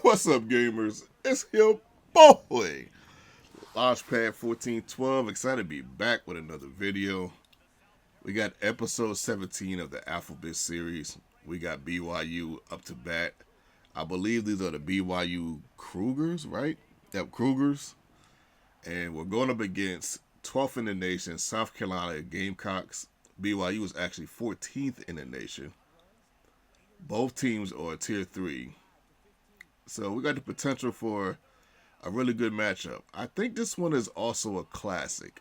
What's up, gamers? It's your boy, Launchpad 1412. Excited to be back with another video. We got episode 17 of the Alphabet series. We got BYU up to bat. I believe these are the BYU Cougars, right? Yep, Cougars. And we're going up against 12th in the nation, South Carolina Gamecocks. BYU is actually 14th in the nation. Both teams are tier 3. So we got the potential for a really good matchup. I think this one is also a classic.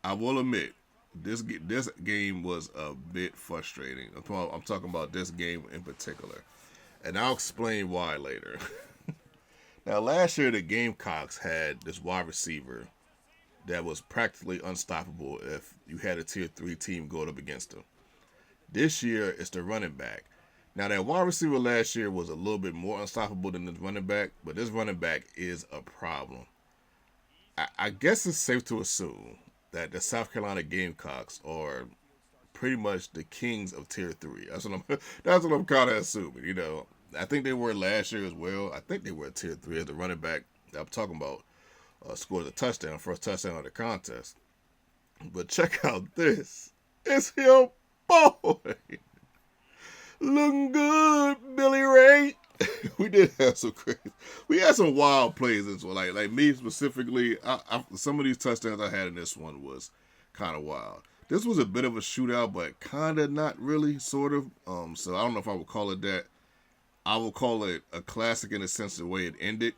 I will admit, this game was a bit frustrating. I'm talking about this game in particular. And I'll explain why later. Now, last year, the Gamecocks had this wide receiver that was practically unstoppable if you had a tier 3 team going up against them. This year, it's the running back. Now, that wide receiver last year was a little bit more unstoppable than this running back, but this running back is a problem. I guess it's safe to assume that the South Carolina Gamecocks are pretty much the kings of tier 3. That's what I'm kind of assuming. You know, I think they were last year as well. I think they were tier 3 as the running back that I'm talking about scored a touchdown, first touchdown of the contest. But check out this. It's your boy. Looking good, Billy Ray. We did have some crazy. We had some wild plays as well. Like me specifically, some of these touchdowns I had in this one was kind of wild. This was a bit of a shootout, but kind of not really, sort of. So I don't know if I would call it that. I will call it a classic in the sense of the way it ended.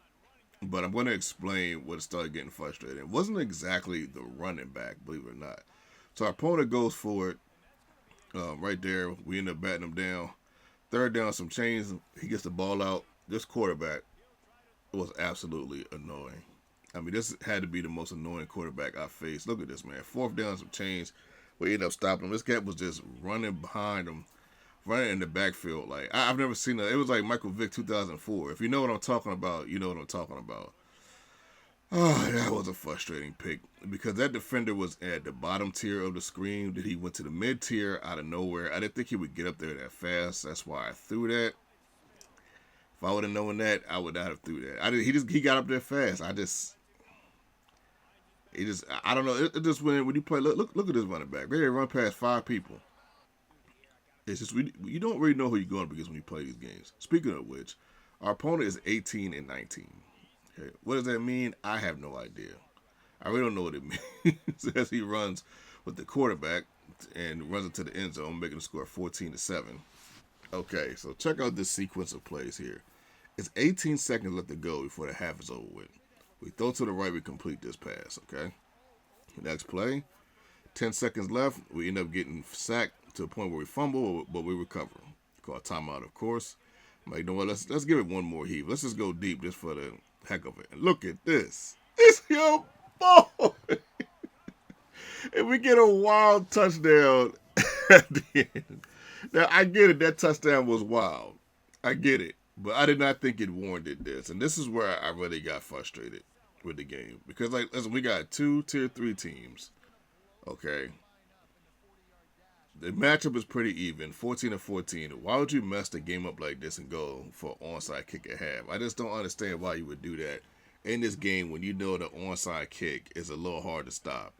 But I'm going to explain what started getting frustrating. It wasn't exactly the running back, believe it or not. So our opponent goes for it. Right there, we end up batting him down. Third down, some chains. He gets the ball out. This quarterback was absolutely annoying. I mean, this had to be the most annoying quarterback I faced. Look at this, man. Fourth down, some chains. We end up stopping him. This cat was just running behind him, running in the backfield. Like I've never seen that. It was like Michael Vick 2004. If you know what I'm talking about, you know what I'm talking about. Oh, that was a frustrating pick because that defender was at the bottom tier of the screen. That he went to the mid tier out of nowhere. I didn't think he would get up there that fast. That's why I threw that. If I would have known that, I would not have threw that. He got up there fast. I don't know. It just when you play. Look at this running back. They run past 5 people. It's just you don't really know who you're going up against when you play these games. Speaking of which, our opponent is 18 and 19. Okay. What does that mean? I have no idea. I really don't know what it means as he runs with the quarterback and runs into the end zone, making the score 14-7. Okay, so check out this sequence of plays here. It's 18 seconds left to go before the half is over with. We throw to the right, we complete this pass, okay? Next play, 10 seconds left. We end up getting sacked to the point where we fumble, but we recover. Call a timeout, of course. I'm like, you know what, let's give it one more heave. Let's just go deep just for the heck of it. And look at this. It's your boy. And we get a wild touchdown at the end. Now, I get it. That touchdown was wild. I get it. But I did not think it warranted this. And this is where I really got frustrated with the game. Because, like, listen, we got 2 tier 3 teams. Okay. The matchup is pretty even, 14-14. Why would you mess the game up like this and go for an onside kick at half? I just don't understand why you would do that in this game when you know the onside kick is a little hard to stop.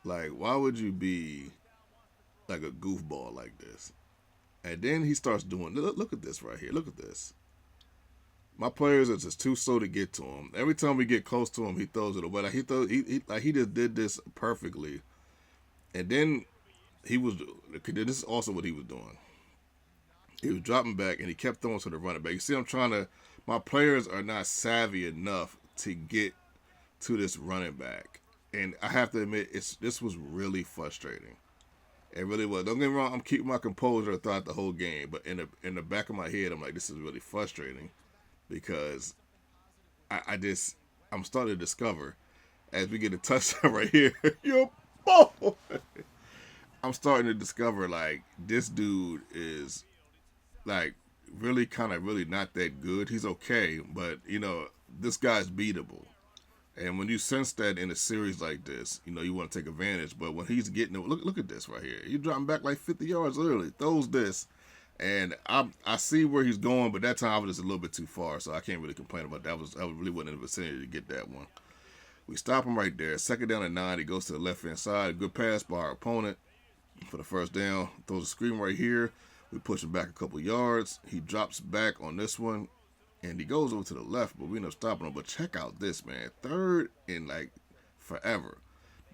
Like, why would you be like a goofball like this? And then he starts doing, look at this right here. Look at this. My players are just too slow to get to him. Every time we get close to him, he throws it away. Like he just did this perfectly. And then this is also what he was doing. He was dropping back and he kept throwing to the running back. You see, my players are not savvy enough to get to this running back. And I have to admit, this was really frustrating. It really was. Don't get me wrong, I'm keeping my composure throughout the whole game. But in the back of my head, I'm like, this is really frustrating. Because I'm starting to discover, as we get a touchdown right here, your boy. I'm starting to discover, like, this dude is, like, really not that good. He's okay, but, you know, this guy's beatable. And when you sense that in a series like this, you know, you want to take advantage. But when he's getting it, look at this right here. He's dropping back like 50 yards literally. Throws this. And I see where he's going, but that time I was just a little bit too far, so I can't really complain about that. I really wasn't in the vicinity to get that one. We stop him right there. Second down and 9. He goes to the left hand side. A good pass by our opponent for the first down. Throws a screen right here. We push him back a couple yards. He drops back on this one, and he goes over to the left, but we end up stopping him. But check out this, man. Third and like forever.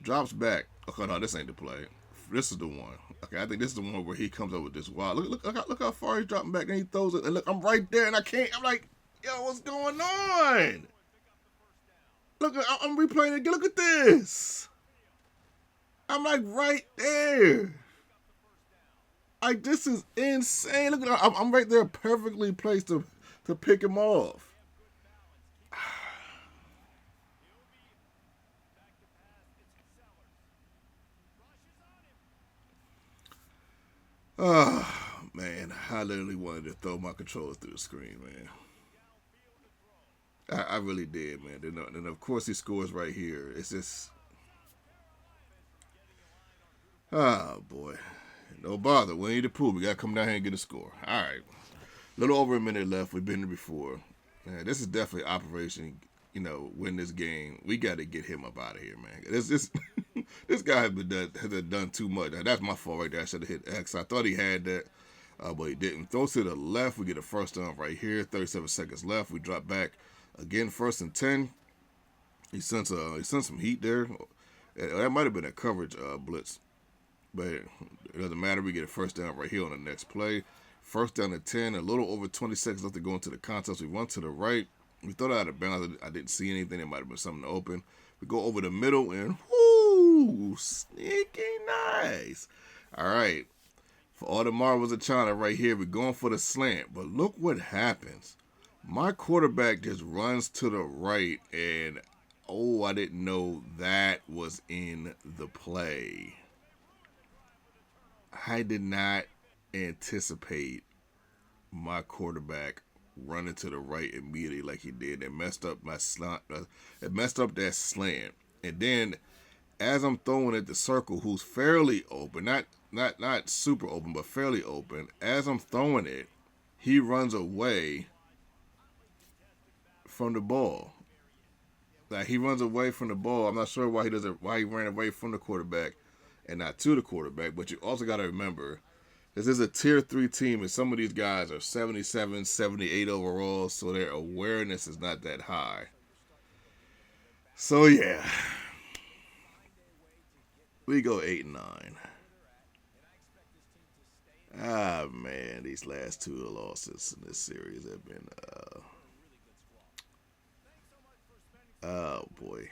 Drops back. Okay, no, this ain't the play. This is the one. Okay, I think this is the one where he comes up with this wild. Look how far he's dropping back, and he throws it. And look, I'm right there, and I can't. I'm like, yo, what's going on? Look, I'm replaying it. Look at this. I'm like right there. Like, this is insane. Look at I'm right there, perfectly placed to pick him off. Oh, man. I literally wanted to throw my controller through the screen, man. I really did, man. And of course, he scores right here. It's just. Oh, boy. No bother. We need to prove. We got to come down here and get a score. All right. A little over a minute left. We've been here before. Man, this is definitely Operation, win this game. We got to get him up out of here, man. This guy has done too much. That's my fault right there. I should have hit X. I thought he had that, but he didn't. Throws to the left. We get a first down right here. 37 seconds left. We drop back again. 1st and 10. He sent some heat there. That might have been a coverage blitz, but it doesn't matter. We get a first down right here on the next play. First down and 10. A little over 20 seconds left to go into the contest. We run to the right. We thought out of bounds. I didn't see anything. There might have been something open. We go over the middle and whoo, sneaky nice. All right. For all the marbles of China right here, we're going for the slant. But look what happens. My quarterback just runs to the right, and I didn't know that was in the play. I did not anticipate my quarterback running to the right immediately like he did. It messed up my slant. It messed up that slant. And then as I'm throwing at the circle, who's fairly open, not super open, but fairly open, as I'm throwing it, he runs away from the ball. Like, he runs away from the ball. I'm not sure why he ran away from the quarterback and not to the quarterback. But you also got to remember, this is a tier 3 team, and some of these guys are 77, 78 overall, so their awareness is not that high. So, yeah. We go 8 and 9. Ah, man, these last 2 losses in this series have been, oh, boy.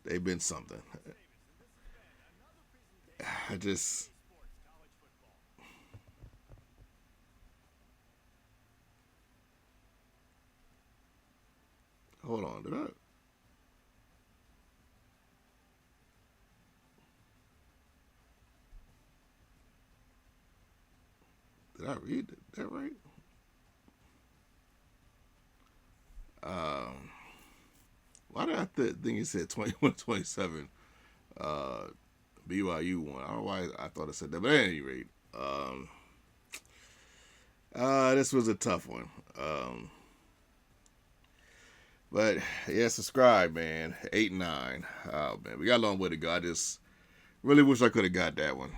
They've been something. I just... Hold on, did I read that right? Why did I think it said 21-27? BYU won. I don't know why I thought it said that, but at any rate, this was a tough one. But yeah, subscribe, man. 8 and 9. Oh man, we got a long way to go. I just really wish I could have got that one.